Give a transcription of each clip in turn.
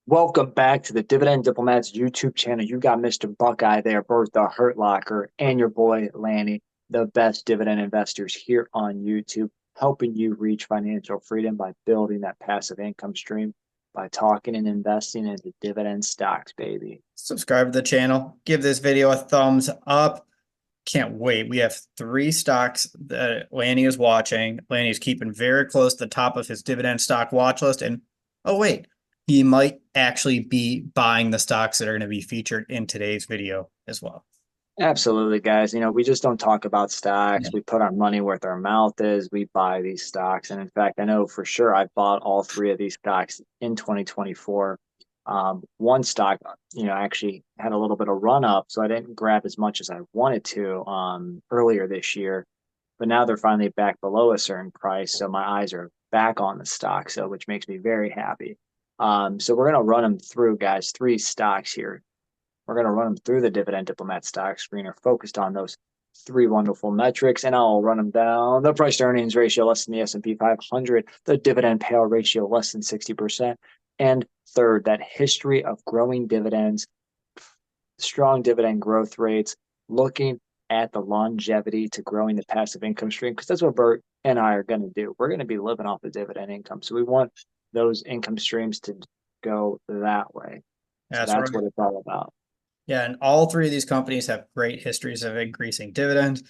Welcome back to the Dividend Diplomats YouTube channel. You got Mr. Buckeye there, Bert the Hurt Locker, and your boy Lanny, the best dividend investors here on YouTube, helping you reach financial freedom by building that passive income stream by talking and investing into dividend stocks, baby. Subscribe to the channel. Give this video a thumbs up. Can't wait. We have 3 stocks that Lanny is watching. Lanny is keeping very close to the top of his dividend stock watch list. And oh, wait, he might actually be buying the stocks that are going to be featured in today's video as well. Absolutely, guys. We just don't talk about stocks. Yeah. We put our money where our mouth is. We buy these stocks. And in fact, I know for sure I bought all 3 of these stocks in 2024. One stock, actually had a little bit of run up, so I didn't grab as much as I wanted to earlier this year. But now they're finally back below a certain price, so my eyes are back on the stock, so which makes me very happy. So we're gonna run them through, guys. 3 stocks here. We're going to run them through the Dividend Diplomat Stock Screener, focused on those 3 wonderful metrics, and I'll run them down. The price to earnings ratio less than the S&P 500, the dividend payout ratio less than 60%, and third, that history of growing dividends, strong dividend growth rates, looking at the longevity to growing the passive income stream, because that's what Bert and I are going to do. We're going to be living off the dividend income. So we want those income streams to go that way. So That's right. that's what it's all about. Yeah, and all 3 of these companies have great histories of increasing dividends.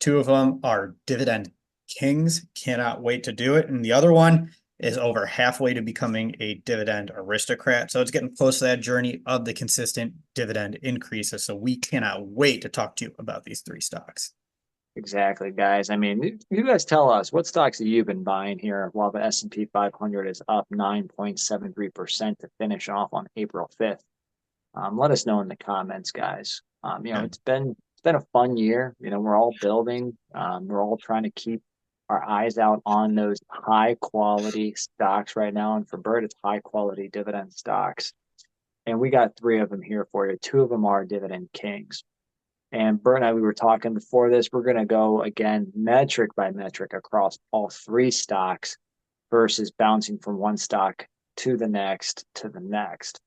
2 of them are dividend kings, cannot wait to do it. And the other one is over halfway to becoming a dividend aristocrat. So it's getting close to that journey of the consistent dividend increases. So we cannot wait to talk to you about these 3 stocks. Exactly, guys. I mean, you guys tell us, what stocks have you been buying here while the S&P 500 is up 9.73% to finish off on April 5th? Let us know in the comments, guys. It's been a fun year. We're all building. We're all trying to keep our eyes out on those high quality stocks right now. And for Bert, it's high quality dividend stocks. And we got 3 of them here for you. 2 of them are dividend kings. And Bert and I, we were talking before this. We're going to go again, metric by metric, across all 3 stocks versus bouncing from one stock to the next to the next.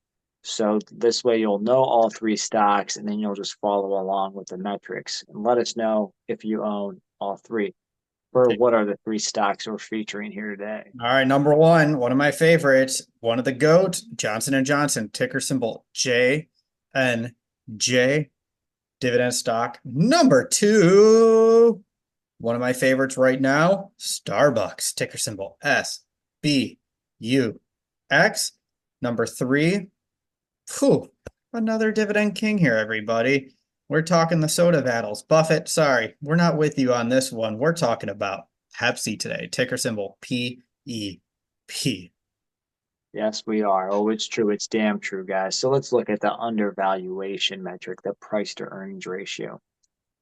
So this way you'll know all 3 stocks, and then you'll just follow along with the metrics. And let us know if you own all 3. Bert, what are the 3 stocks we're featuring here today? All right, number one of my favorites, one of the GOAT, Johnson & Johnson, ticker symbol JNJ, dividend stock. Number 2, one of my favorites right now, Starbucks, ticker symbol SBUX. Number 3, another dividend king here, everybody. We're talking the soda battles. Buffett, sorry, we're not with you on this one. We're talking about Pepsi today, ticker symbol PEP. Yes, we are. Oh, it's true. It's damn true, guys. So let's look at the undervaluation metric, the price to earnings ratio.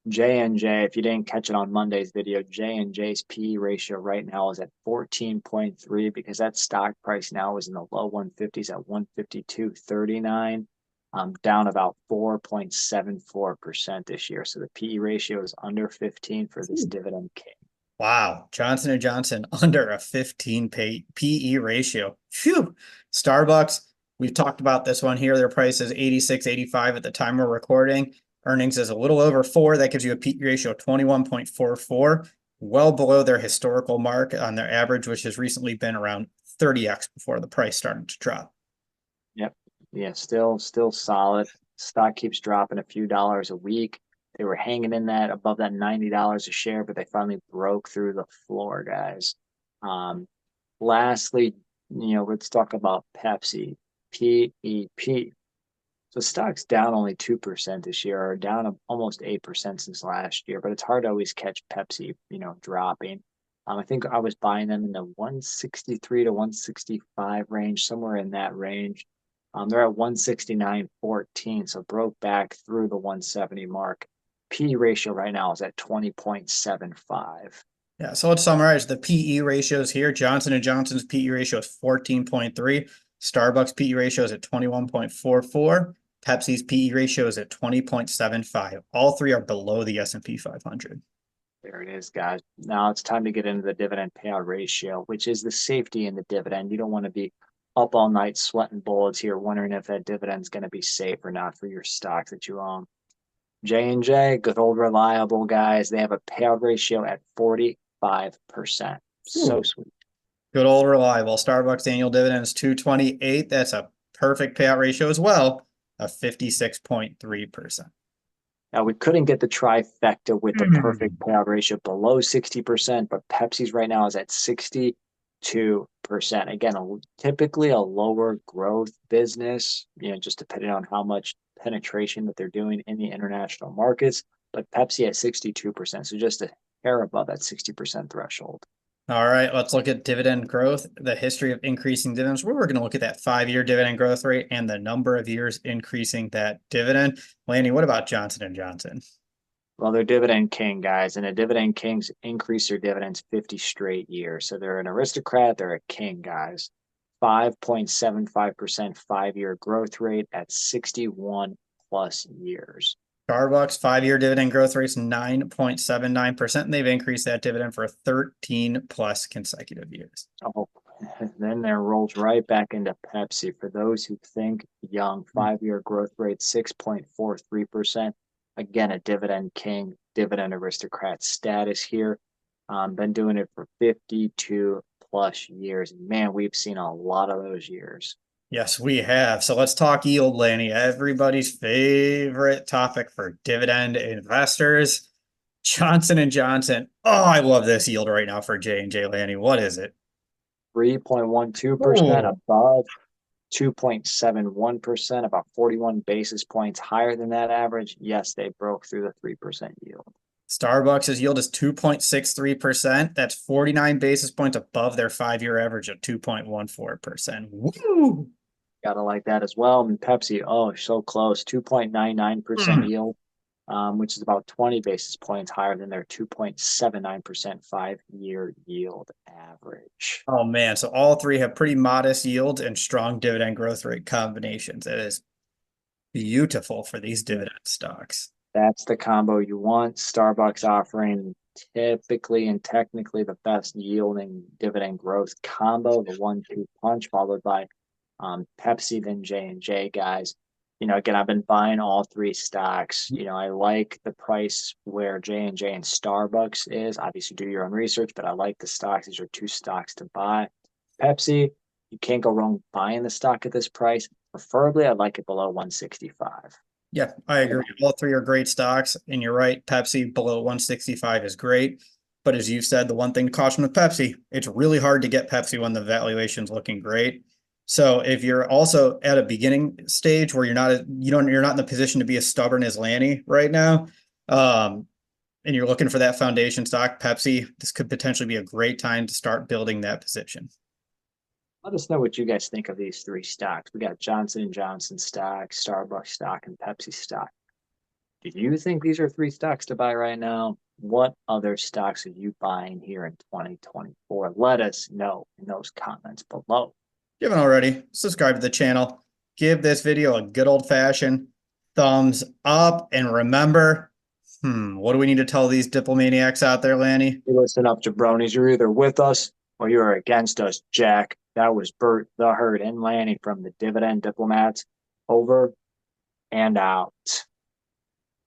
J&J, if you didn't catch it on Monday's video, J&J's PE ratio right now is at 14.3, because that stock price now is in the low 150s at 152.39, down about 4.74% this year. So the PE ratio is under 15 for this dividend king. Wow, Johnson & Johnson under a 15 PE ratio. Phew. Starbucks, we've talked about this one here. Their price is 86.85 at the time we're recording. Earnings is a little over 4. That gives you a PE ratio of 21.44, well below their historical mark on their average, which has recently been around 30x before the price started to drop. Yep. Yeah, still solid. Stock keeps dropping a few dollars a week. They were hanging in that above that $90 a share, but they finally broke through the floor, guys. Lastly, let's talk about Pepsi, PEP. So stock's down only 2% this year, or down almost 8% since last year, but it's hard to always catch Pepsi, dropping. I think I was buying them in the 163 to 165 range, somewhere in that range. They're at 169.14, so broke back through the 170 mark. P ratio right now is at 20.75. Yeah, so let's summarize the PE ratios here. Johnson & Johnson's PE ratio is 14.3. Starbucks PE ratio is at 21.44. Pepsi's PE ratio is at 20.75. All 3 are below the S&P 500. There it is, guys. Now it's time to get into the dividend payout ratio, which is the safety in the dividend. You don't want to be up all night sweating bullets here, wondering if that dividend's going to be safe or not for your stocks that you own. J&J, good old reliable guys. They have a payout ratio at 45%. So Ooh. sweet. Good old reliable. Starbucks annual dividend is 228. That's a perfect payout ratio as well of 56.3%. Now, we couldn't get the trifecta with the perfect payout ratio below 60%, but Pepsi's right now is at 62%. Again, typically a lower growth business, just depending on how much penetration that they're doing in the international markets. But Pepsi at 62%, so just a hair above that 60% threshold. All right, let's look at dividend growth, the history of increasing dividends. We're going to look at that 5-year dividend growth rate and the number of years increasing that dividend. Lanny, what about Johnson & Johnson? Well, they're dividend king, guys, and a dividend kings increase their dividends 50 straight years. So they're an aristocrat, they're a king, guys. 5.75% 5-year growth rate at 61 plus years. Starbucks 5-year dividend growth rate is 9.79%, and they've increased that dividend for 13 plus consecutive years. Oh, then there rolls right back into Pepsi. For those who think young, 5-year growth rate 6.43%. Again, a dividend king, dividend aristocrat status here. Been doing it for 52 plus years. Man, we've seen a lot of those years. Yes, we have. So let's talk yield, Lanny. Everybody's favorite topic for dividend investors. Johnson & Johnson. Oh, I love this yield right now for J&J, Lanny. What is it? 3.12% above 2.71%, about 41 basis points higher than that average. Yes, they broke through the 3% yield. Starbucks' yield is 2.63%. That's 49 basis points above their 5-year average of 2.14%. Woo! Gotta like that as well. And Pepsi, oh, so close, 2.99% yield, which is about 20 basis points higher than their 2.79% 5-year yield average. Oh man, so all three have pretty modest yields and strong dividend growth rate combinations. It is beautiful for these dividend stocks. That's the combo you want. Starbucks offering typically and technically the best yielding dividend growth combo, the 1-2 punch, followed by Pepsi, then J&J, guys. Again, I've been buying all three stocks. I like the price where J&J and Starbucks is. Obviously, do your own research, but I like the stocks. These are two stocks to buy. Pepsi, you can't go wrong buying the stock at this price. Preferably, I'd like it below 165. Yeah, I agree. All three are great stocks, and you're right. Pepsi below 165 is great. But as you said, the one thing to caution with Pepsi, it's really hard to get Pepsi when the valuation's looking great. So if you're also at a beginning stage where you're not in the position to be as stubborn as Lanny right now, and you're looking for that foundation stock, Pepsi, this could potentially be a great time to start building that position. Let us know what you guys think of these three stocks. We got Johnson & Johnson stock, Starbucks stock, and Pepsi stock. Do you think these are three stocks to buy right now? What other stocks are you buying here in 2024? Let us know in those comments below. If you haven't already, subscribe to the channel. Give this video a good old-fashioned thumbs up. And remember, what do we need to tell these diplomaniacs out there, Lanny? You listen up, jabronis. You're either with us or you're against us, Jack. That was Bert the Herd and Lanny from the Dividend Diplomats. Over and out.